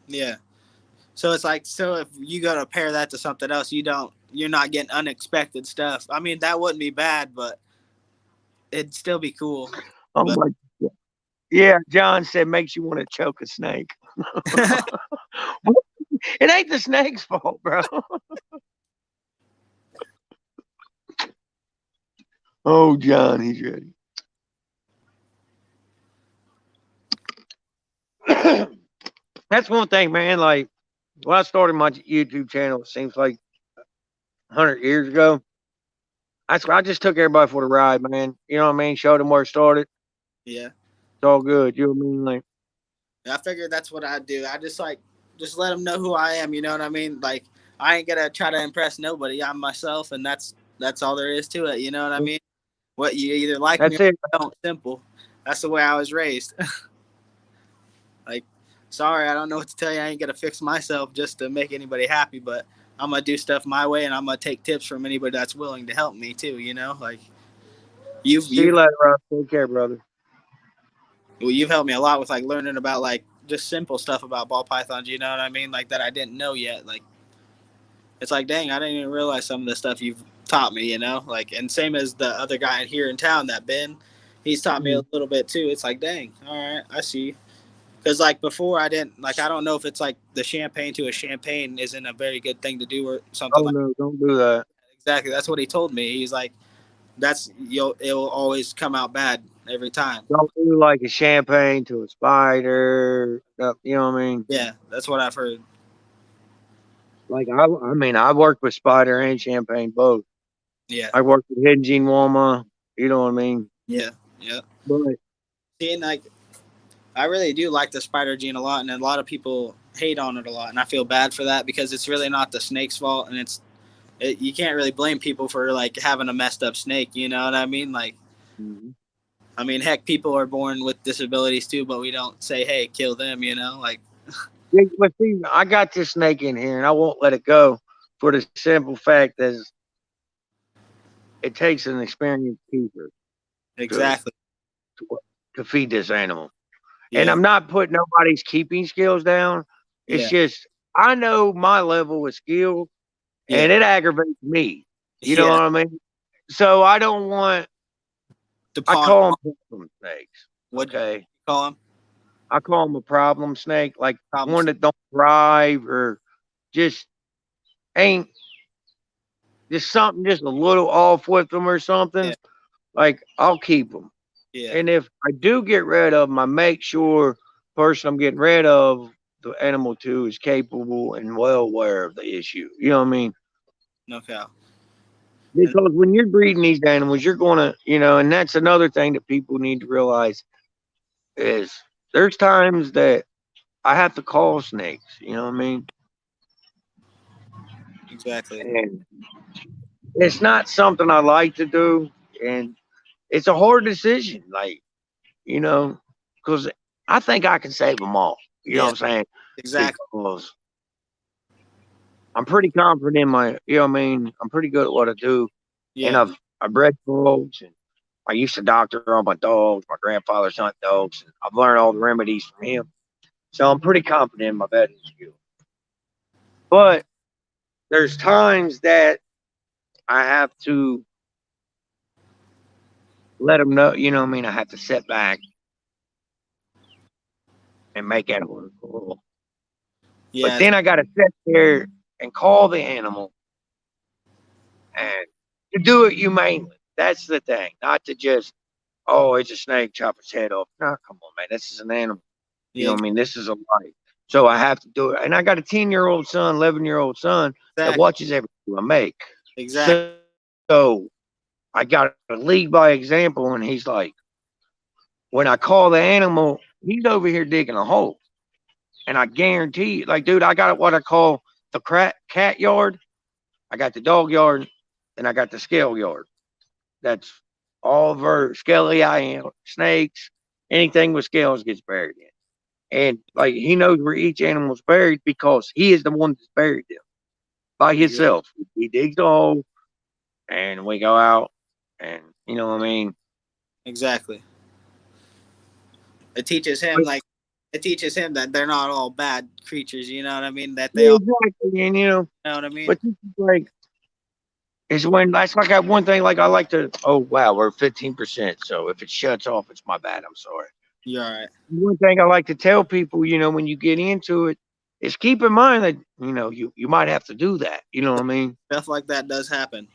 Yeah. So it's like, so if you got to pair that to something else, you're not getting unexpected stuff. I mean, that wouldn't be bad, but it'd still be cool. Oh my God. Yeah, John said makes you want to choke a snake. It ain't the snake's fault, bro. Oh, John, he's ready. That's one thing, man. Like, when I started my YouTube channel, it seems like 100 years ago. I just took everybody for the ride, man. You know what I mean? Showed them where it started. Yeah. It's all good. You know what I mean? Like, I figured that's what I'd do. I just let them know who I am. You know what I mean? Like, I ain't gonna try to impress nobody. I'm myself, and that's all there is to it. You know what I mean? What you either like me or don't. Simple. That's the way I was raised. Like, sorry, I don't know what to tell you. I ain't gonna fix myself just to make anybody happy, but I'm gonna do stuff my way, and I'm gonna take tips from anybody that's willing to help me too. You know, like see you later, Rob. Take care, brother. Well, you've helped me a lot with like learning about like just simple stuff about ball pythons. You know what I mean? Like that I didn't know yet. Like it's like, dang, I didn't even realize some of the stuff you've taught me. You know, like and same as the other guy here in town, that Ben, he's taught me a little bit too. It's like, dang, all right, I see. Because like before, I didn't like. I don't know if it's like the champagne to a champagne isn't a very good thing to do or something. Oh no, don't do that. Exactly, that's what he told me. He's like, it'll always come out bad every time. Don't do like a champagne to a spider. You know what I mean? Yeah, that's what I've heard. Like I mean, I worked with spider and champagne both. Yeah, I worked with Hidden Gene Woma. You know what I mean? Yeah. But seeing like, I really do like the spider gene a lot, and a lot of people hate on it a lot, and I feel bad for that because it's really not the snake's fault, and you can't really blame people for like having a messed up snake. You know what I mean? Like, I mean, heck, people are born with disabilities too, but we don't say, hey, kill them. You know, like. Yeah, but see, I got this snake in here, and I won't let it go for the simple fact that it takes an experienced keeper. Exactly. To feed this animal. Yeah. And I'm not putting nobody's keeping skills down. It's just, I know my level of skill, and it aggravates me. You know what I mean? So I don't want, I call them problem snakes. What do you call them? I call them a problem snake, like one that don't thrive or just ain't, just something just a little off with them or something. Like, I'll keep them. And if I do get rid of them, I make sure the person I'm getting rid of, the animal to, is capable and well aware of the issue. You know what I mean? No cow. Because when you're breeding these animals, you're going to, and that's another thing that people need to realize is there's times that I have to call snakes. You know what I mean? Exactly. And it's not something I like to do, and it's a hard decision. Like, because I think I can save them all. You know Yeah. what I'm saying? Exactly. Because I'm pretty confident in my, what I mean? I'm pretty good at what I do, and Yeah. I bred dogs, and I used to doctor all my dogs. My grandfather's hunting dogs, and I've learned all the remedies from him. So I'm pretty confident in my vetting skill. But there's times that I have to let them know, you know what I mean? I have to sit back and make that hard call. But Yeah. then I got to sit there and call the animal and to do it humanely. That's the thing, not to just, oh, it's a snake, chop its head off. No, come on, man. This is an animal. You know Yeah. what I mean? This is a life. So I have to do it. And I got a 10-year-old son, 11-year-old son that Exactly. watches every move I make. Exactly. So I got to lead by example. And he's like, when I call the animal, he's over here digging a hole. And I guarantee you, like, dude, I got what I call the cat yard. I got the dog yard, and I got the scale yard. That's all scaly snakes, anything with scales gets buried in. And like he knows where each animal's buried because he is the one that's buried them by Exactly. himself. He digs the hole, and we go out, and you know what I mean. Exactly. It teaches him that they're not all bad creatures. You know what I mean? That they Yeah, all. exactly, and You know what I mean? but this is like is when that's like one thing. Like I like to. Oh wow, we're 15%. So if it shuts off, it's my bad. I'm sorry. You're all right. One thing I like to tell people, when you get into it, is keep in mind that you might have to do that. You know what I mean? Stuff like that does happen.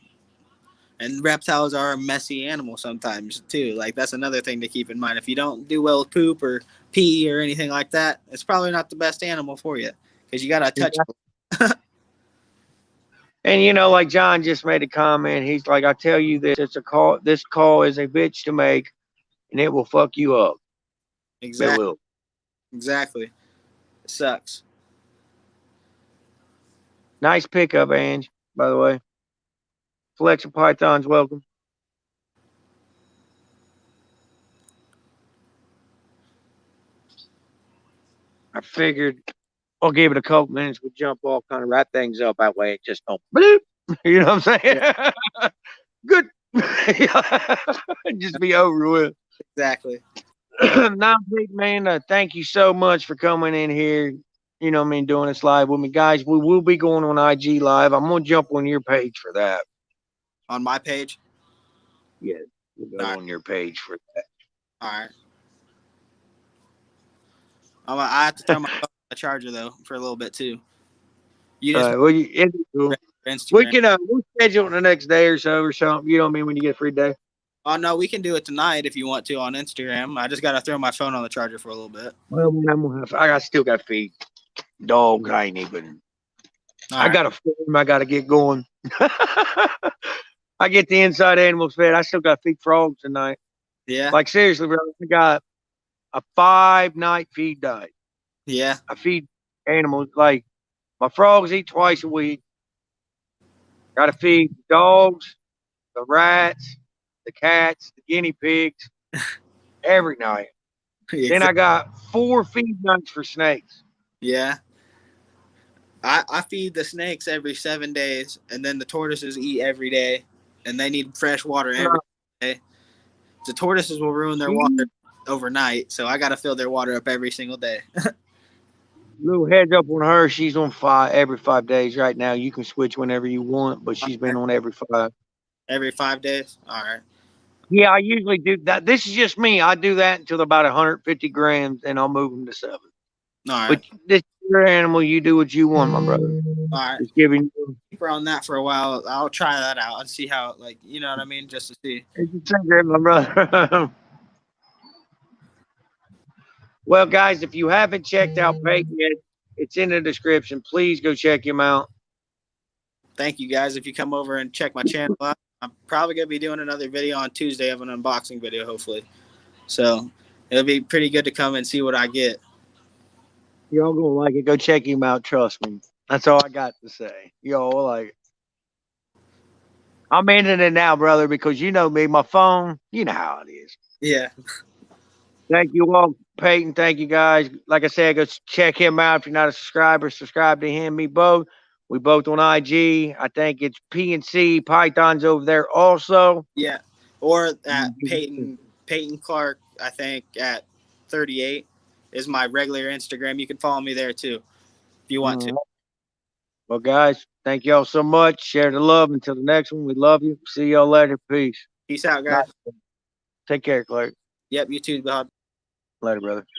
And reptiles are a messy animal sometimes too. Like that's another thing to keep in mind. If you don't do well with poop or pee or anything like that, it's probably not the best animal for you because you gotta touch. And like John just made a comment. He's like, I tell you this, it's a call. This call is a bitch to make, and it will fuck you up. It Exactly. will. Exactly. It sucks. Nice pickup, Ange. By the way, Flex of Pythons, welcome. I figured I'll give it a couple minutes. We'll jump off, kind of wrap things up. That way, it just don't. Bloop. You know what I'm saying? Yeah. Good. Just be over with. Exactly. Now, big man, thank you so much for coming in here. You know what I mean, doing this live with me. Guys, we will be going on IG Live. I'm going to jump on your page for that. On my page. Yeah, we'll go All right. on your page for that. All right. I have to throw my phone on the charger though for a little bit too. You just Well, it's cool. We Instagram. can we'll schedule it the next day or so or something. You know what I mean, when you get a free day. Oh no, we can do it tonight if you want to on Instagram. I just gotta throw my phone on the charger for a little bit. Well, man, I still got to feed dogs. I ain't even. I got a farm. I got to get going. I get the inside animals fed. I still got to feed frogs tonight. Yeah. Like seriously, bro. I got a 5-night feed diet. Yeah. I feed animals like my frogs eat twice a week. Got to feed the dogs, the rats, the cats, the guinea pigs every night. Then I got 4 feed nights for snakes. Yeah. I feed the snakes every 7 days, and then the tortoises eat every day, and they need fresh water every day. The tortoises will ruin their water overnight, so I got to fill their water up every single day. Little heads up on her. She's on every 5 days right now. You can switch whenever you want, but she's been on every 5. Every 5 days? All right. Yeah, I usually do that. This is just me. I do that until about 150 grams, and I'll move them to 7. All right. But this is your animal. You do what you want, my brother. All right. Just giving you. Keep her on that for a while. I'll try that out and see how, you know what I mean? Just to see. It's a secret, my brother. Well, guys, if you haven't checked out Peyton yet, it's in the description. Please go check him out. Thank you guys. If you come over and check my channel out, I'm probably gonna be doing another video on Tuesday of an unboxing video, hopefully. So it'll be pretty good to come and see what I get. Y'all gonna like it. Go check him out. Trust me. That's all I got to say. Y'all like it. I'm ending it now, brother, because you know me, my phone, you know how it is. Yeah. Thank you all, Peyton. Thank you guys. Like I said, go check him out. If you're not a subscriber, subscribe to him. Me both. We both on IG. I think it's P&C Pythons over there also. Yeah. Or at Peyton Clark, I think at 38 is my regular Instagram. You can follow me there too if you want to. Well, guys, thank y'all so much. Share the love. Until the next one, we love you. See y'all later. Peace. Peace out, guys. Take care, Clark. Yep, you too, Bob. Later, brother.